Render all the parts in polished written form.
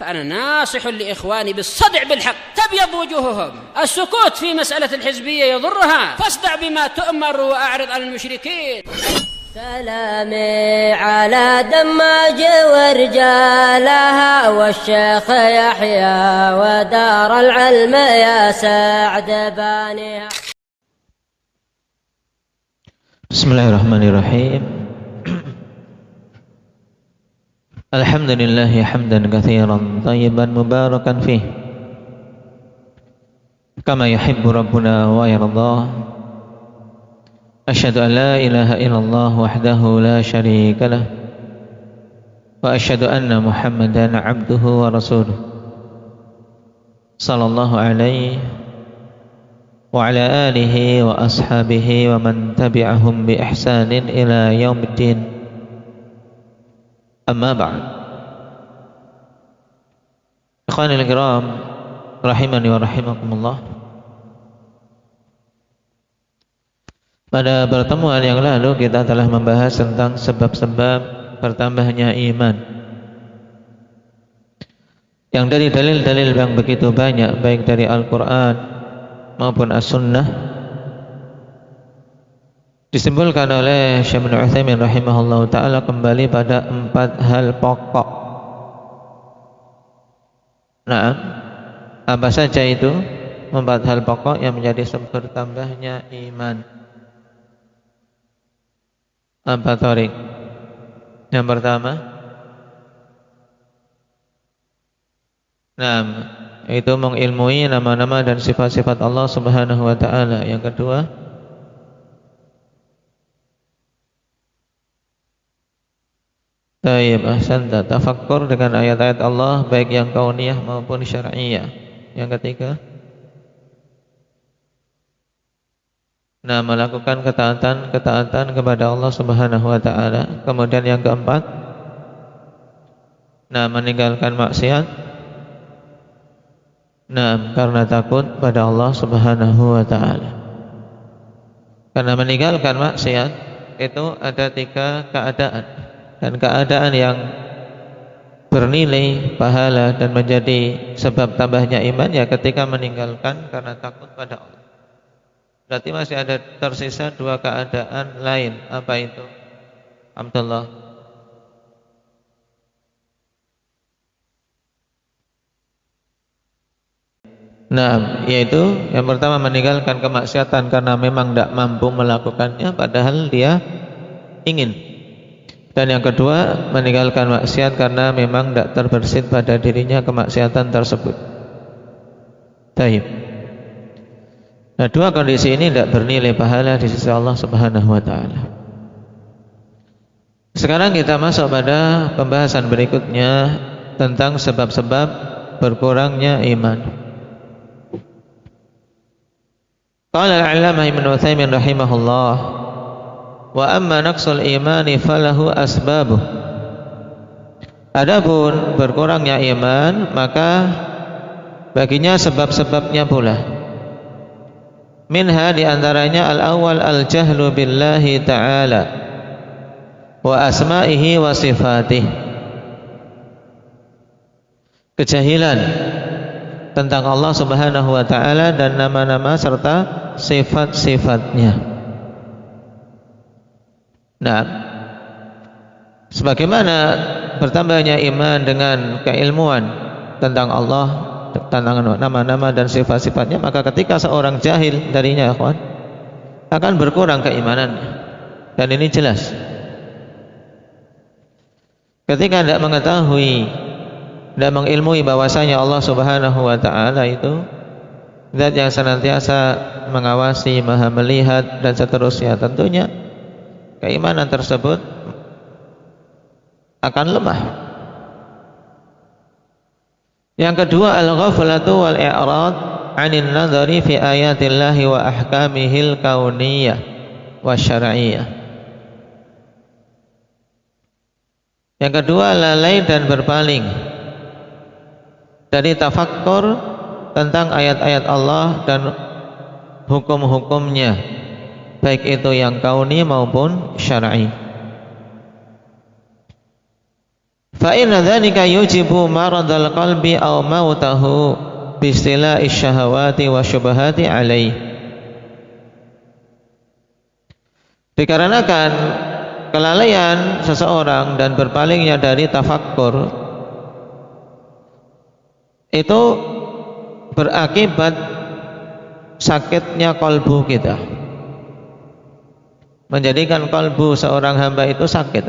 فأنا ناصح لإخواني بالصدع بالحق تبيض وجوههم. السكوت في مسألة الحزبية يضرها، فاصدع بما تؤمر وأعرض عن المشركين. سلامي على دماج ورجالها والشيخ يحيى ودار العلم يا سعد بانيها. Bismillahirrahmanirrahim. Alhamdulillah hamdan katsiran thayyiban mubarakan fih kama yuhibbu rabbuna wa yardah. Asyhadu an la ilaha illallah wahdahu la syarika lah wa asyhadu anna Muhammadan abduhu wa rasuluh sallallahu alaihi wa ala alihi wa ashabihi wa man tabi'ahum bi ihsanin ila yaumiddin. Amma ba'd. Ikhwanil kiram rahimani wa rahimakumullah. Pada pertemuan yang lalu kita telah membahas tentang sebab-sebab bertambahnya iman, yang dari dalil-dalil yang begitu banyak baik dari Al-Quran maupun As-Sunnah disimpulkan oleh Syekh Ibnu Utsaimin rahimahullahu taala kembali pada 4 hal pokok. Nah, apa saja itu 4 hal pokok yang menjadi sebab bertambahnya iman? Apa Tariq? Yang pertama, itu mengilmui nama-nama dan sifat-sifat Allah Subhanahu wa taala. Yang kedua, ahsanta, tafakkur dengan ayat-ayat Allah baik yang kauniyah maupun syar'iyah. Yang ketiga, melakukan ketaatan kepada Allah Subhanahu wa taala. Kemudian yang keempat, meninggalkan maksiat. Karena takut pada Allah Subhanahu wa taala. Karena meninggalkan maksiat itu ada 3 keadaan. Dan keadaan yang bernilai pahala dan menjadi sebab tambahnya iman ya ketika meninggalkan karena takut pada Allah. Berarti masih ada tersisa 2 keadaan lain. Apa itu? Abdullah. Yaitu yang pertama meninggalkan kemaksiatan karena memang tidak mampu melakukannya padahal dia ingin. Dan yang kedua, meninggalkan maksiat karena memang tidak terbersit pada dirinya kemaksiatan tersebut. Taib. 2 kondisi ini tidak bernilai pahala di sisi Allah Subhanahu wa taala. Sekarang kita masuk pada pembahasan berikutnya tentang sebab-sebab berkurangnya iman. Qala al-'allamah Ibnu Utsaimin rahimahullah, wa amma naqsul imani falahu asbabuh. Adapun berkurangnya iman maka baginya sebab-sebabnya pula. Minha diantaranya al-awwal al-jahlu billahi ta'ala wa asma'ihi wa sifatih. Kejahilan tentang Allah Subhanahu wa ta'ala dan nama-nama serta sifat-sifatnya. Sebagaimana bertambahnya iman dengan keilmuan tentang Allah, tentang nama-nama dan sifat-sifatnya, maka ketika seorang jahil darinya, akhwan, akan berkurang keimanannya. Dan ini jelas. Ketika tidak mengetahui, tidak mengilmui bahwasanya Allah Subhanahu wa taala itu zat yang senantiasa mengawasi, maha melihat dan seterusnya, tentunya keimanan tersebut akan lemah. Yang kedua, al-ghaflatu wal i'rad 'anil nadhari fi ayatillahi wa ahkamihil kauniyah wa syar'iyyah. Yang kedua, lalai dan berpaling dari tafakkur tentang ayat-ayat Allah dan hukum-hukumnya, baik itu yang kauni maupun syar'i. fa inna dzalika yujibu maradal qalbi aw mautahu bi istila'i syahawati wa syubhati alaih. Dikarenakan kelalaian seseorang dan berpalingnya dari tafakkur itu berakibat sakitnya kalbu kita, menjadikan kalbu seorang hamba itu sakit.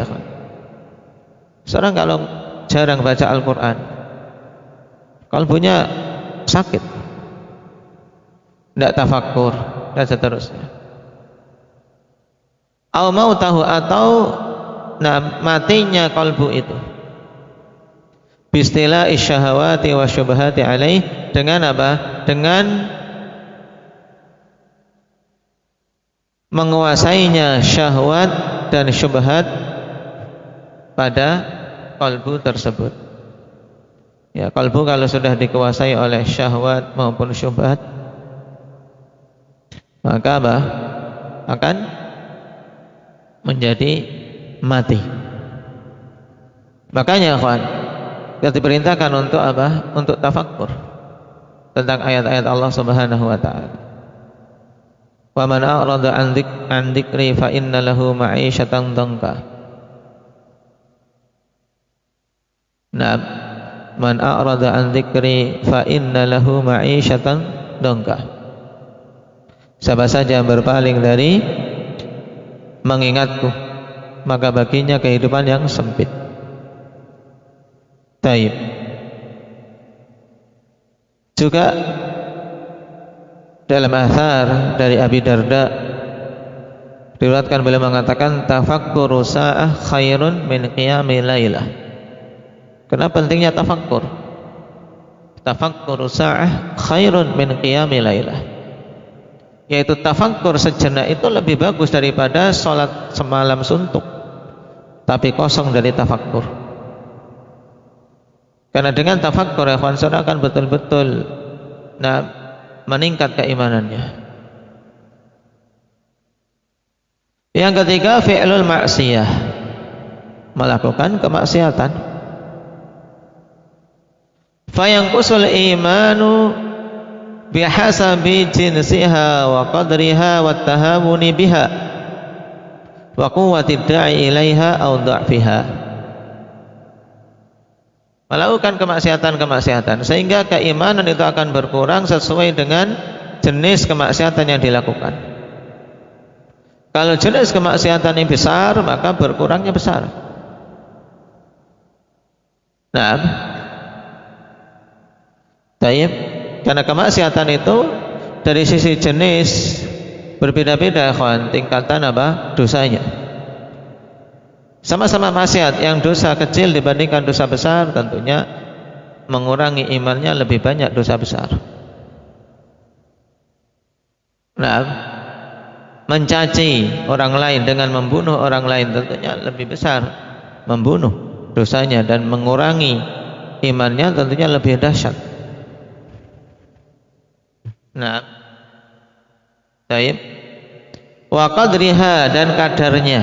Seorang kalau jarang baca Al-Quran, kalbunya sakit, tidak tafakkur dan seterusnya. Au mautahu, atau matinya kalbu itu bistilah isyahawati wa syubhati alaih, dengan apa? Dengan menguasainya syahwat dan syubhat pada kalbu tersebut. Ya, kalbu kalau sudah dikuasai oleh syahwat maupun syubhat, maka apa? Akan menjadi mati. Makanya ikhwan, kita diperintahkan untuk apa? Untuk tafakkur tentang ayat-ayat Allah Subhanahu wa taala. Wa man a'rada an dzikri fa inna lahu ma'isyatan dhanka. Nah, man a'rada an dzikri fa inna lahu ma'isyatan dhanka. Siapa saja yang berpaling dari mengingatku, maka baginya kehidupan yang sempit. Taib. Juga dalam athar dari Abi Darda diriwayatkan beliau mengatakan, tafakkuru sa'ah khairun min qiyami lailah. Kenapa pentingnya tafakkur? Tafakkuru sa'ah khairun min qiyami lailah, yaitu tafakkur sejenak itu lebih bagus daripada sholat semalam suntuk tapi kosong dari tafakkur. Karena dengan tafakkur ya kawan, saudara akan betul-betul meningkat keimanannya. Yang ketiga, fi'lul maksiyah, melakukan kemaksiatan. Fayanqusul imanu bihasabi jinsiha wa qadriha wa tahamuni biha wa quwwati da'i ilaiha aw dha'fiha. Melakukan kemaksiatan-kemaksiatan sehingga keimanan itu akan berkurang sesuai dengan jenis kemaksiatan yang dilakukan. Kalau jenis kemaksiatan yang besar, maka berkurangnya besar. Nah, taib, karena kemaksiatan itu dari sisi jenis berbeda-beda kawan, tingkatan apa? Dosanya. Sama-sama maksiat, yang dosa kecil dibandingkan dosa besar tentunya mengurangi imannya lebih banyak dosa besar. Nah, mencaci orang lain dengan membunuh orang lain tentunya lebih besar membunuh dosanya, dan mengurangi imannya tentunya lebih dahsyat. Nah, baik. Wa qadriha, dan kadarnya,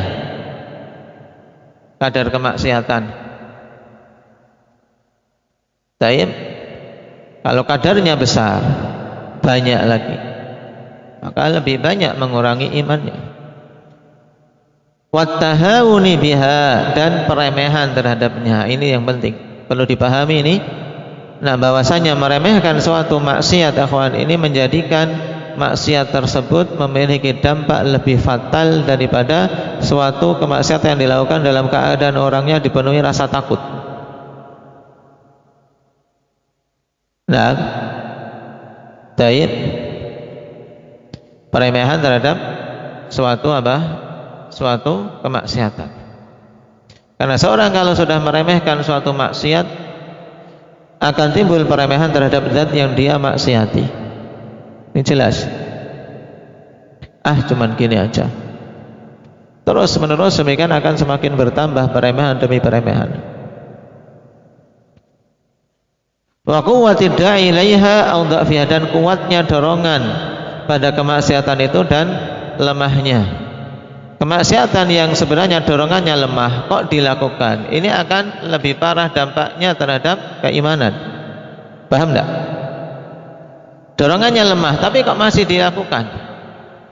kadar kemaksiatan. Baik. Kalau kadarnya besar, banyak lagi, maka lebih banyak mengurangi imannya. Wattahawuni biha, dan peremehan terhadapnya. Ini yang penting, perlu dipahami ini. Nah, bahwasanya meremehkan suatu maksiat akhwan, ini menjadikan maksiat tersebut memiliki dampak lebih fatal daripada suatu kemaksiatan yang dilakukan dalam keadaan orangnya dipenuhi rasa takut. Nah, baik, peremehan terhadap suatu apa? Suatu kemaksiatan. Karena seorang kalau sudah meremehkan suatu maksiat, akan timbul peremehan terhadap zat yang dia maksiati. Ini jelas. Cuman gini aja. Terus menerus demikian akan semakin bertambah peremehan demi peremehan. Wa quwwati da'i ilaiha aw dha'fiha, dan kuatnya dorongan pada kemaksiatan itu dan lemahnya. kemaksiatan yang sebenarnya dorongannya lemah kok dilakukan, ini akan lebih parah dampaknya terhadap keimanan. Paham enggak? Dorongannya lemah tapi kok masih dilakukan.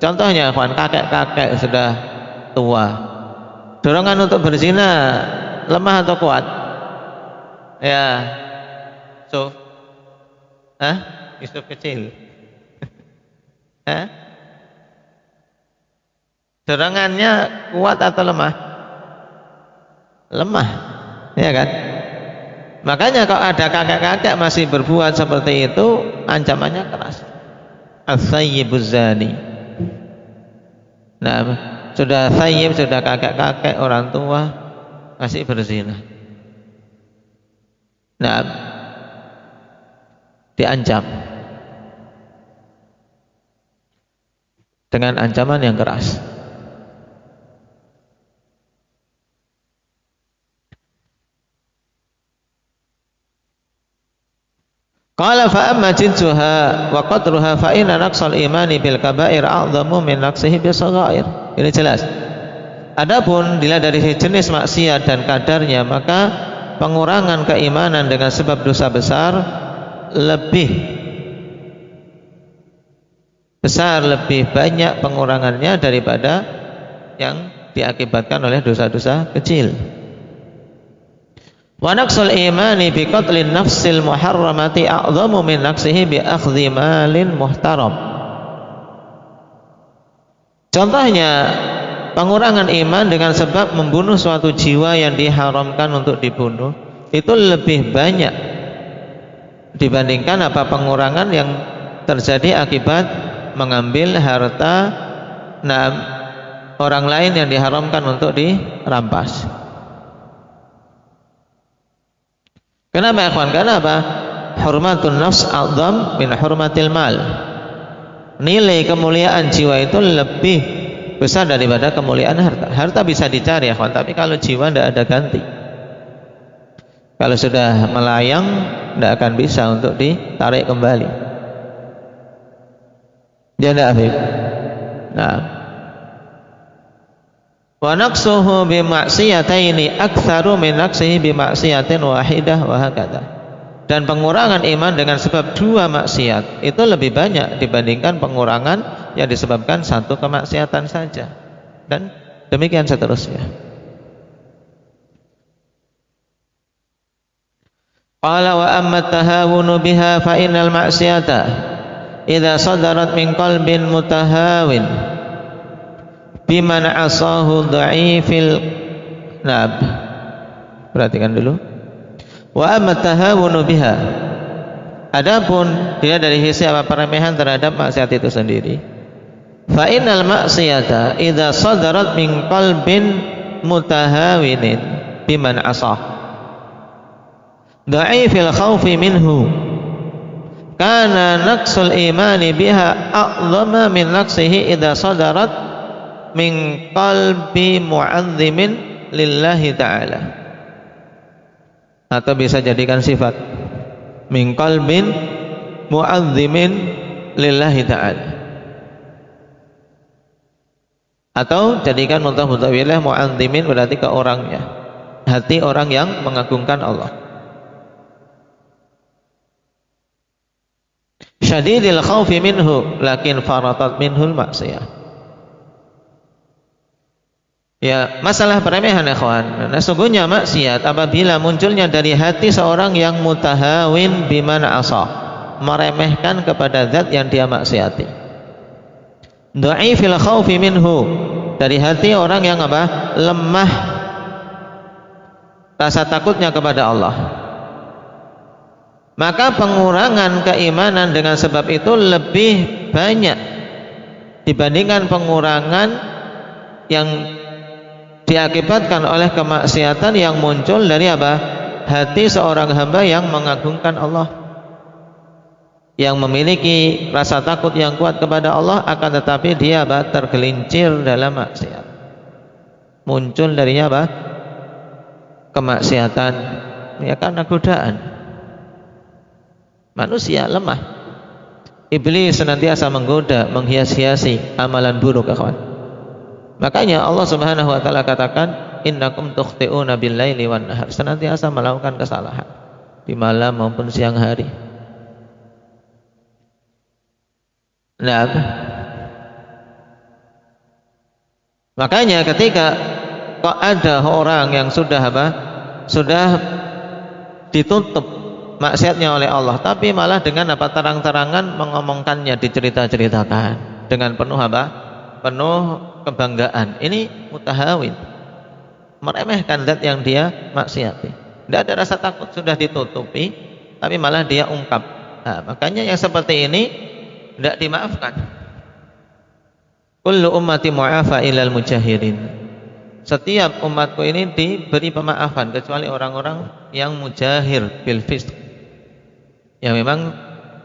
Contohnya kakek-kakek sudah tua, dorongan untuk berzina lemah atau kuat? Ya, Yusuf kecil. Dorongannya kuat atau lemah? Lemah, ya kan? Makanya kalau ada kakek-kakek masih berbuat seperti itu, ancamannya keras. As-sayyibuz zani. Nah, sudah sayyib, sudah kakek-kakek orang tua masih berzina. Nah, diancam dengan ancaman yang keras. Qala fa amma jinsuha wa qadruha fa inna naqsal imani bil kaba'ir a'dhamu min naqsihi bis saghair. Ini jelas. Adapun dilihat dari jenis maksiat dan kadarnya, maka pengurangan keimanan dengan sebab dosa besar lebih besar, lebih banyak pengurangannya daripada yang diakibatkan oleh dosa-dosa kecil. Wa naqsul imani bi qatlin nafsil muharramati a'dhamu min naqsihi bi akhdhi malin muhtaram. Contohnya, pengurangan iman dengan sebab membunuh suatu jiwa yang diharamkan untuk dibunuh itu lebih banyak dibandingkan apa pengurangan yang terjadi akibat mengambil harta orang lain yang diharamkan untuk dirampas. Kenapa ya kawan? Karena apa? Hurmatun nafs a'dham min hurmatil mal. Nilai kemuliaan jiwa itu lebih besar daripada kemuliaan harta. Harta bisa dicari ya kawan, tapi kalau jiwa tidak ada ganti. Kalau sudah melayang tidak akan bisa untuk ditarik kembali. Dia tidak Habib. Nah, wa naqsuhu bi maksiyataini aktsaru min naqsihi bi maksiyatin wahidah wa hakadha. Dan pengurangan iman dengan sebab dua maksiat itu lebih banyak dibandingkan pengurangan yang disebabkan satu kemaksiatan saja, dan demikian seterusnya. Qala wa amma tahawunu biha fa innal maksiyata idza sadarat min qalbin mutahawin biman asahu dha'ifil nab. Perhatikan dulu. Wa amma tahawunu biha, adapun dia dari sisi apa peremehan terhadap maksiat itu sendiri. Fa innal maksiyata idza sadarat min qalbin mutahawinin biman asah dha'ifil khaufi minhu kana naqsul imani biha a'dhama min naqsihi idza sadarat min qalbi mu'azzimin lillahi ta'ala. Atau bisa jadikan sifat min qalbin mu'azzimin lillahi ta'ala, atau jadikan mutawwilah mu'azzimin berarti ke orangnya, hati orang yang mengagungkan Allah. Syadidil khaufi minhu lakin faratat minhul maksiyah. Ya, masalah peremehan ya kawan. Nah, sungguhnya maksiat apabila munculnya dari hati seorang yang mutahawin bimana asah, meremehkan kepada zat yang dia maksiati. Dha'ifil khaufi minhu, dari hati orang yang apa? Lemah rasa takutnya kepada Allah. Maka pengurangan keimanan dengan sebab itu lebih banyak dibandingkan pengurangan yang diakibatkan oleh kemaksiatan yang muncul dari apa? Hati seorang hamba yang mengagungkan Allah, yang memiliki rasa takut yang kuat kepada Allah, akan tetapi dia apa? Tergelincir dalam maksiat. Muncul darinya apa? Kemaksiatan, ya karena godaan. Manusia lemah. Iblis senantiasa menggoda, menghias-hiasi amalan buruk, kawan. Makanya Allah Subhanahu wa taala katakan, innakum tukhti'una bil-laili wan nahar, senantiasa melakukan kesalahan di malam maupun siang hari. Nah, makanya ketika kok ada orang yang sudah sudah ditutup maksiatnya oleh Allah, tapi malah dengan terang-terangan mengomongkannya, dicerita-ceritakan dengan penuh penuh kebanggaan. Ini mutahawin, meremehkan zat yang dia maksiati. Tidak ada rasa takut, sudah ditutupi, tapi malah dia ungkap. Nah, makanya yang seperti ini tidak dimaafkan. Kullu ummati mu'afa ilal mujahirin. Setiap umatku ini diberi pemaafan kecuali orang-orang yang mujahir bil fisq, yang memang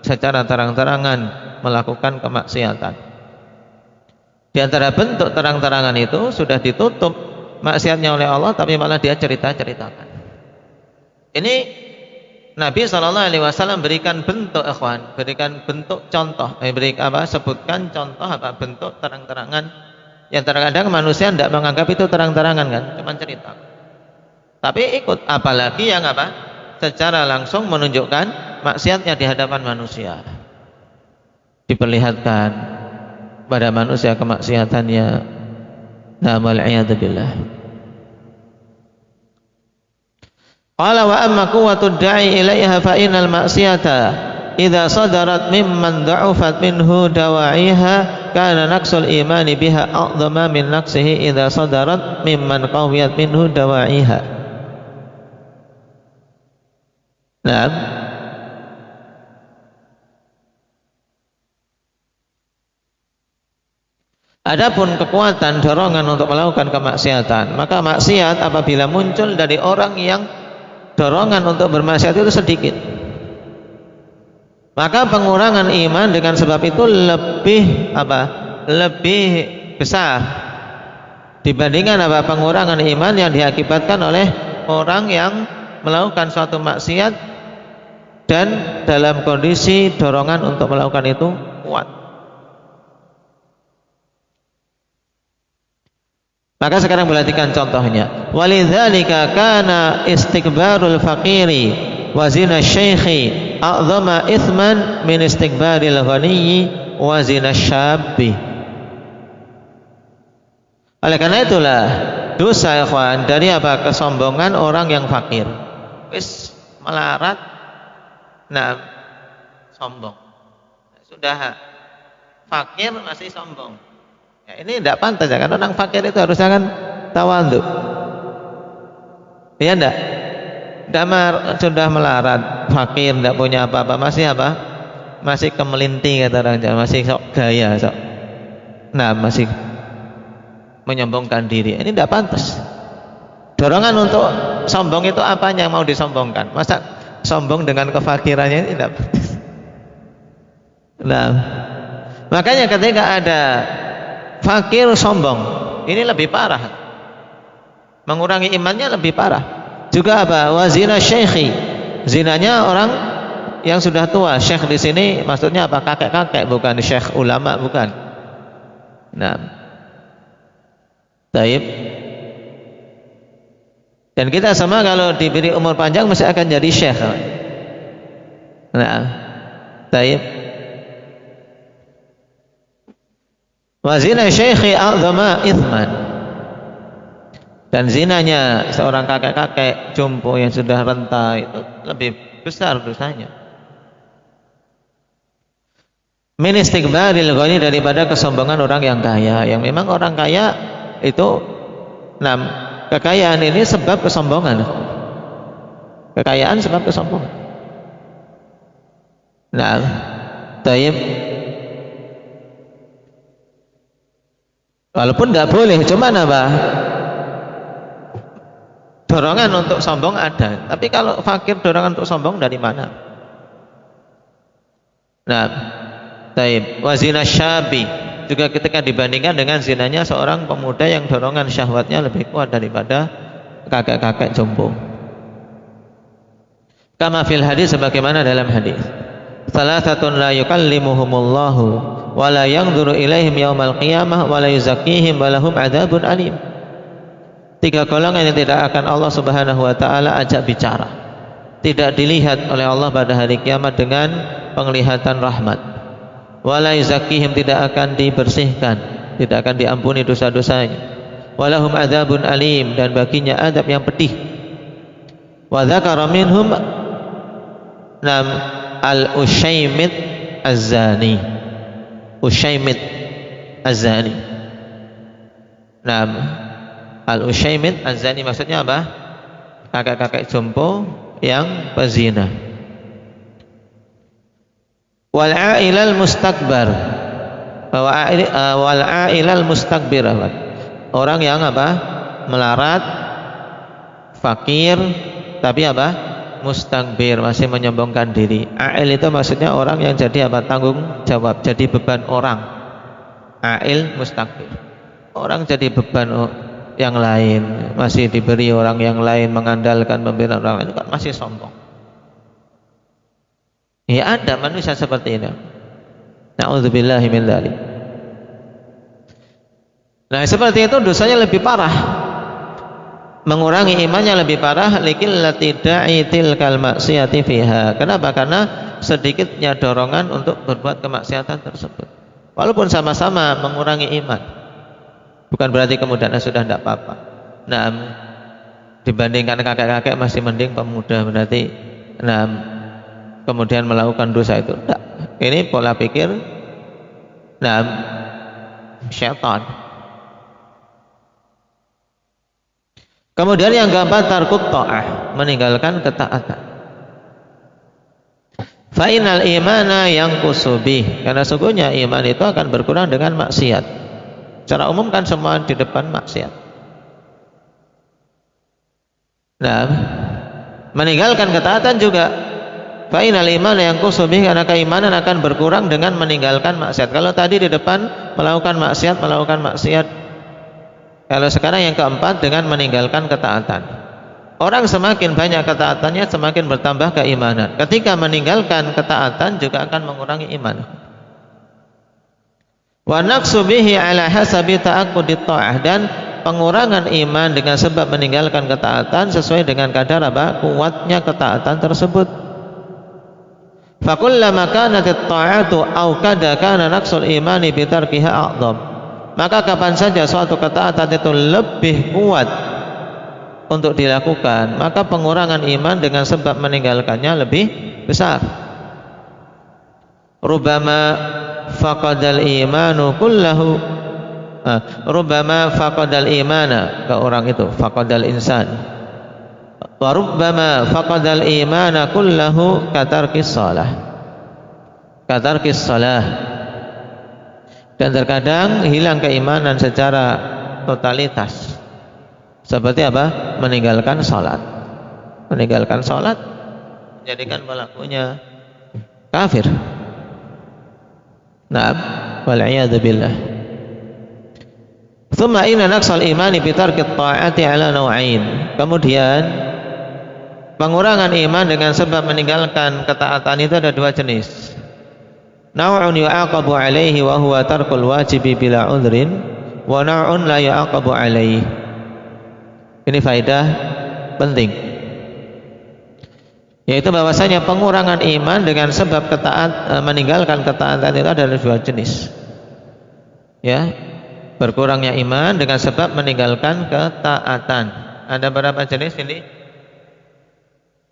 secara terang-terangan melakukan kemaksiatan. Di antara bentuk terang-terangan itu sudah ditutup maksiatnya oleh Allah, tapi malah dia cerita-ceritakan. Ini Nabi SAW berikan bentuk, ikhwan, berikan bentuk contoh, sebutkan contoh bentuk terang-terangan yang terkadang manusia tidak menganggap itu terang-terangan, kan, cuma cerita. Tapi ikut, apalagi yang secara langsung menunjukkan maksiatnya di hadapan manusia, diperlihatkan pada manusia kemaksiatannya. Nah, wal-'iyadzu billah. Qala wa amma quwwatud da'i ilaiha fa innal ma'siyata idza sadarat mimman dha'ufat minhu dawa'iha kana naqsul imani biha a'dhama min naqsihi idza sadarat mimman qawiyat minhu dawa'iha. Nah, adapun kekuatan dorongan untuk melakukan kemaksiatan, maka maksiat apabila muncul dari orang yang dorongan untuk bermaksiat itu sedikit, maka pengurangan iman dengan sebab itu lebih besar dibandingkan pengurangan iman yang diakibatkan oleh orang yang melakukan suatu maksiat dan dalam kondisi dorongan untuk melakukan itu kuat. Maka sekarang perhatikan contohnya. Walidzalika kana istikbarul faqiri wa zina syaikhi a'dhama ithman min istikbaril ghaniyyi wa zina syabbi. Oleh karena itulah dosa, ikhwan, dari kesombongan orang yang fakir. Wis melarat, nah sombong. Sudah fakir masih sombong. Ya, ini tidak pantas ya, karena orang fakir itu harusnya kan tawadhu. Iya enggak? Sudah melarat, fakir, tidak punya apa-apa, masih masih kemelinti, kata orang Jawa, masih sok gaya, sok. Nah, masih menyombongkan diri. Ini tidak pantas. Dorongan untuk sombong itu apanya yang mau disombongkan? Masa sombong dengan kefakirannya, ini tidak pantas. Nah, makanya ketika ada fakir sombong, ini lebih parah, mengurangi imannya lebih parah. Juga wazina syaikhi, zinanya orang yang sudah tua. Syekh di sini maksudnya kakek-kakek, bukan syekh ulama, bukan. Nah, taib. Dan kita semua kalau diberi umur panjang mesti akan jadi syekh. Nah, taib. Wa zina syaikhi a'dhama ithman, dan zinanya seorang kakek-kakek jompo yang sudah renta itu lebih besar dosanya min istikbaril ghani, daripada kesombongan orang yang kaya. Yang memang orang kaya itu, nah, kekayaan ini sebab kesombongan. Kekayaan sebab kesombongan. Nah, taib. Walaupun tidak boleh, cuman dorongan untuk sombong ada. Tapi kalau fakir dorongan untuk sombong dari mana? Nah, taib. Wazina syabi, juga ketika dibandingkan dengan zinanya seorang pemuda yang dorongan syahwatnya lebih kuat daripada kakek-kakek jompo. Kama fil hadis, sebagaimana dalam hadis. Salasatun la yukallimuhumullahu wa la yanzuru ilaihim yaumal qiyamah wa la yuzakkihim wa lahum adzabun alim. 3 golongan yang tidak akan Allah Subhanahu wa taala ajak bicara, tidak dilihat oleh Allah pada hari kiamat dengan penglihatan rahmat. Wa la yuzakkihim, tidak akan dibersihkan, tidak akan diampuni dosa-dosanya. Wa lahum adzabun alim, dan baginya azab yang pedih. Wa dzakara minhum al-Usyaimid Az-Zani. Usyaimid Az-Zani. Al-Usyaimid Az-Zani maksudnya apa? Kakek-kakek jompo yang pezina. Wal-a'ilal mustakbar. Wal-a'ilal mustakbir. Orang yang apa? Melarat, fakir, tapi apa? Mustakbir, masih menyombongkan diri. A'il itu maksudnya orang yang jadi apa? Tanggung jawab, jadi beban orang. A'il mustakbir, orang jadi beban yang lain, masih diberi orang yang lain, mengandalkan pemberian orang lain, itu kan masih sombong. Ya ada manusia seperti ini. Na'udzubillahi min dzalik. Nah seperti itu dosanya lebih parah, mengurangi imannya lebih parah. Likillati da'i tilkal maksiyati fiha. Kenapa? Karena sedikitnya dorongan untuk berbuat kemaksiatan tersebut. Walaupun sama-sama mengurangi iman, bukan berarti kemudian sudah tidak apa-apa. Nah, dibandingkan kakek-kakek masih mending pemuda, berarti kemudian melakukan dosa itu tidak. Ini pola pikir syaitan. Kemudian yang keempat, tarkut ta'ah, meninggalkan ketaatan. Fa'inal imana yang kusubih, karena sungguhnya iman itu akan berkurang dengan maksiat. Secara umum kan semua di depan maksiat. Nah, meninggalkan ketaatan juga. Fa'inal imana yang kusubih, karena keimanan akan berkurang dengan meninggalkan maksiat. Kalau tadi di depan melakukan maksiat. Kalau sekarang yang keempat, dengan meninggalkan ketaatan. Orang semakin banyak ketaatannya, semakin bertambah keimanan. Ketika meninggalkan ketaatan juga akan mengurangi iman. Wa naqsu bihi ala hasabi ta'aqqudit ta'ah, dan pengurangan iman dengan sebab meninggalkan ketaatan sesuai dengan kadar apa? Kuatnya ketaatan tersebut. Fa kullama kanatit ta'atu aw kada kana naqsul imani bi tarkiha a'dham. Maka kapan saja suatu ketaatan itu lebih kuat untuk dilakukan, maka pengurangan iman dengan sebab meninggalkannya lebih besar. Rubbama faqadal imanu kullahu, rubbama faqadal imana, ke orang itu faqadal insan, wa rubbama faqadal imana kullahu katarkis salah. Dan terkadang hilang keimanan secara totalitas. Seperti apa? Meninggalkan sholat. Meninggalkan sholat menjadikan pelakunya kafir. Naam, wal'iyadzu billah. Tsumma inna naqsal imani bi tarkit ta'ati ala naw'ain. Kemudian pengurangan iman dengan sebab meninggalkan ketaatan itu ada 2 jenis. Naw'un yu'aqabu alaihi wa huwa tarkul wajibi bila udhrin, wa naw'un la yu'aqabu alaihi. Ini faedah penting, yaitu bahwasanya pengurangan iman dengan sebab meninggalkan ketaatan itu ada 2 jenis. Ya, berkurangnya iman dengan sebab meninggalkan ketaatan. Ada berapa jenis ini?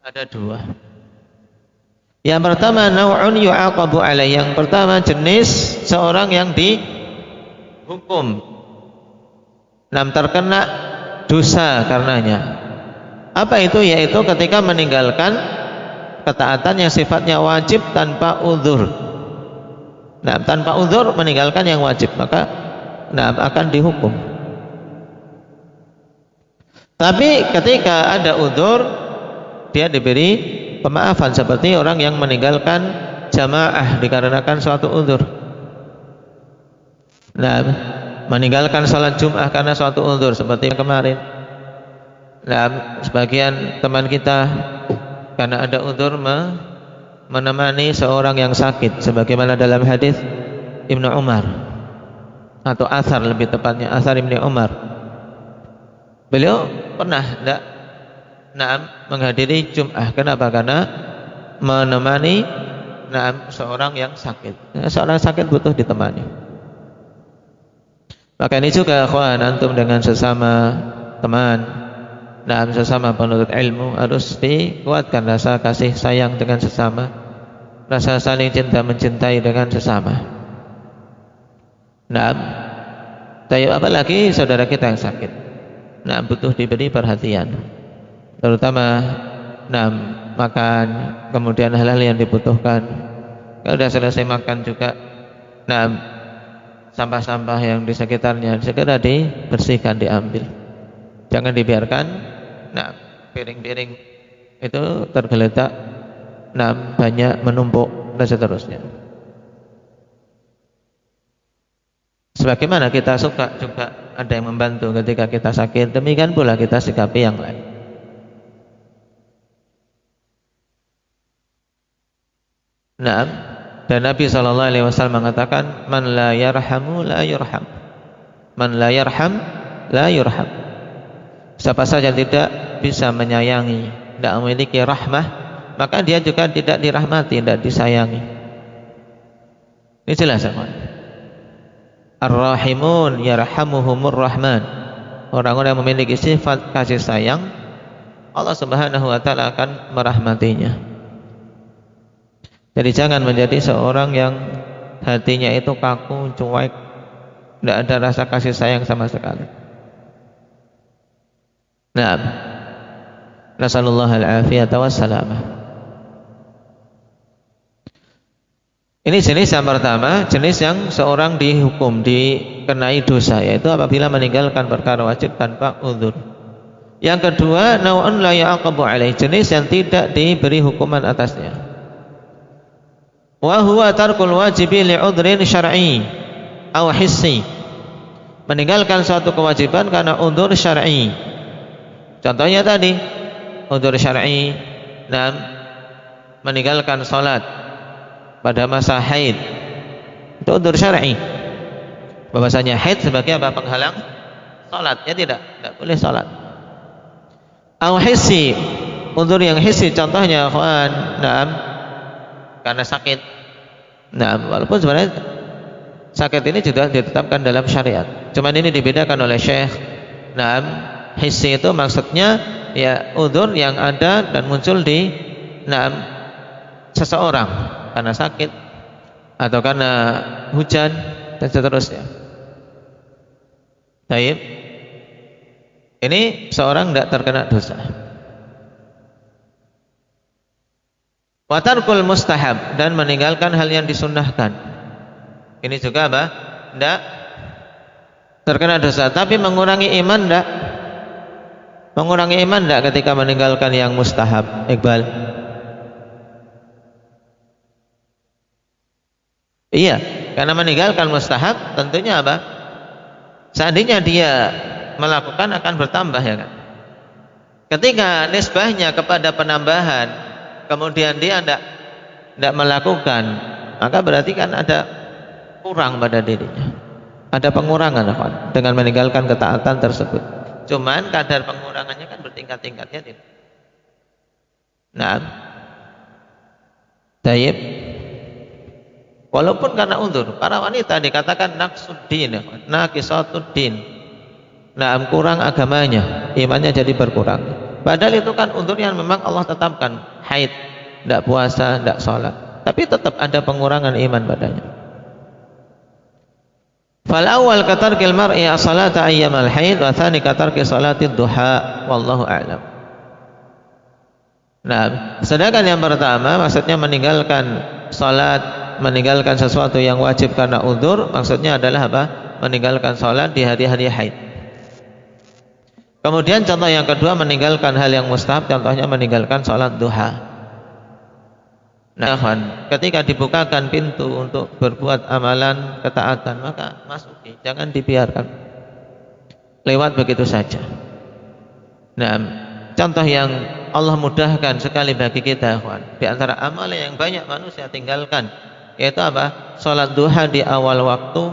Ada 2. Yang pertama, naw'un yu'aqabu alaihi. Yang pertama, jenis seorang yang dihukum, terkena dosa karenanya. Apa itu? Yaitu ketika meninggalkan ketaatan yang sifatnya wajib tanpa uzur. Tanpa uzur meninggalkan yang wajib, maka akan dihukum. Tapi ketika ada uzur, dia diberi pemaafan, seperti orang yang meninggalkan jamaah dikarenakan suatu uzur. Meninggalkan salat Jumat karena suatu uzur seperti kemarin. Sebagian teman kita karena ada uzur menemani seorang yang sakit, sebagaimana dalam hadis Ibnu Umar, atau athar lebih tepatnya, athar Ibnu Umar. Beliau pernah tidak menghadiri Jum'ah. Kenapa? Karena menemani seorang yang sakit. Seorang sakit butuh ditemani. Maka ini juga akhwan, antum dengan sesama teman, sesama penuntut ilmu, harus dikuatkan rasa kasih sayang dengan sesama, rasa saling cinta mencintai dengan sesama. Tapi apalagi saudara kita yang sakit, butuh diberi perhatian, terutama makan, kemudian hal-hal yang dibutuhkan. Kalau sudah selesai makan juga, sampah-sampah yang di sekitarnya segera dibersihkan, diambil. Jangan dibiarkan piring-piring itu tergeletak, banyak menumpuk dan seterusnya. Sebagaimana kita suka juga ada yang membantu ketika kita sakit, demikian pula kita sikapi yang lain. Dan Nabi SAW mengatakan, man la yarhamu la yurham, man la yarham la yurham. Siapa saja tidak bisa menyayangi, tidak memiliki rahmah, maka dia juga tidak dirahmati, tidak disayangi. Ini jelas, Ar-Rahimun yarhamuhumur Rahman. Orang-orang yang memiliki sifat kasih sayang, Allah Subhanahu wa taala akan merahmatinya. Jadi jangan menjadi seorang yang hatinya itu kaku, cuek, tidak ada rasa kasih sayang sama sekali. Nasallallahu al-afiyata wassalamah. Ini jenis yang pertama, jenis yang seorang dihukum, dikenai dosa, yaitu apabila meninggalkan perkara wajib tanpa uzur. Yang kedua, naw'un la ya'aqabu alaih, jenis yang tidak diberi hukuman atasnya. Wa huwa tarkul wajibi li'udhrin syar'i aw hissi, meninggalkan suatu kewajiban karena uzur syar'i. Contohnya tadi, uzur syar'i, meninggalkan salat pada masa haid, itu uzur syar'i. Bahwasanya haid sebagai apa? Penghalang salat, ya tidak boleh salat. Aw hissi, uzur yang hissi, contohnya karena sakit. Walaupun sebenarnya sakit ini juga ditetapkan dalam syariat, cuman ini dibedakan oleh Syekh. Hissi itu maksudnya ya uzur yang ada dan muncul di seseorang karena sakit atau karena hujan dan seterusnya. Baik, ini seorang tidak terkena dosa. Wa tarkul mustahab, dan meninggalkan hal yang disunnahkan. Ini juga apa? Tidak terkena dosa, tapi mengurangi iman tidak? Mengurangi iman tidak ketika meninggalkan yang mustahab, Iqbal? Iya, karena meninggalkan mustahab tentunya apa? Seandainya dia melakukan akan bertambah, ya kan? Ketika nisbahnya kepada penambahan, kemudian dia tidak melakukan, maka berarti kan ada kurang pada dirinya, ada pengurangan dengan meninggalkan ketaatan tersebut. Cuman kadar pengurangannya kan bertingkat-tingkatnya, tidak? Tayyib. Walaupun karena uzur, para wanita dikatakan naqsuddin, naqisuddin. Kurang agamanya, imannya jadi berkurang. Padahal itu kan uzur yang memang Allah tetapkan, haid, tidak puasa, tidak sholat, tapi tetap ada pengurangan iman padanya. Fal awal katarkil mar'i as-salata ayyamal haid, wa tsani katarki salatid duha, wallahu a'lam. Sedangkan yang pertama maksudnya meninggalkan salat, meninggalkan sesuatu yang wajib karena uzur, maksudnya adalah apa? Meninggalkan salat di hari-hari haid. Kemudian contoh yang kedua, meninggalkan hal yang mustahab, contohnya meninggalkan salat duha. Ketika dibukakan pintu untuk berbuat amalan ketaatan, maka masuki, jangan dibiarkan lewat begitu saja. contoh yang Allah mudahkan sekali bagi kita, ikhwan. Di antara amal yang banyak manusia tinggalkan, yaitu apa? Salat duha di awal waktu,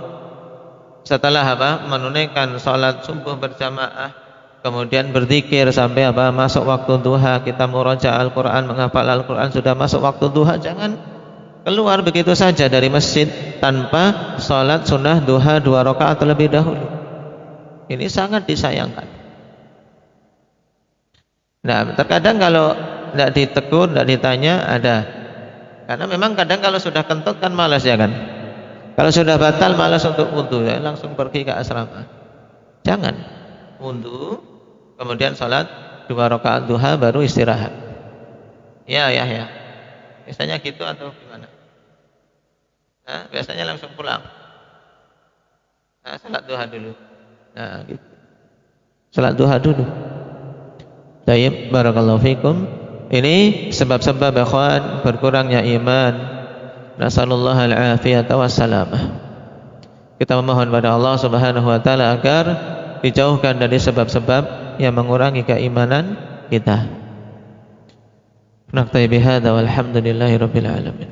setelah apa? Menunaikan salat subuh berjamaah, kemudian berzikir sampai apa? Masuk waktu duha, kita murajaah Al-Qur'an, menghafal Al-Qur'an, sudah masuk waktu duha, jangan keluar begitu saja dari masjid tanpa salat sunnah duha 2 rakaat terlebih dahulu. Ini sangat disayangkan. Nah, terkadang kalau tidak ditegur, tidak ditanya, ada. Karena memang kadang kalau sudah kentut kan malas ya kan. Kalau sudah batal malas untuk wudu, ya, langsung pergi ke asrama. Jangan. Wudu, kemudian salat 2 rakaat duha baru istirahat. Ya. Biasanya gitu atau gimana? Nah, biasanya langsung pulang. Nah, salat duha dulu. Nah, gitu. Salat duha dulu. Baik, barakallahu fikum. Ini sebab-sebab ikhwan berkurangnya iman. Nasallallahu al-afiyata wassalamah. Kita memohon pada Allah Subhanahu wa taala agar dijauhkan dari sebab-sebab yang mengurangi keimanan kita. Naktabi bihadza walhamdulillahi rabbil alamin.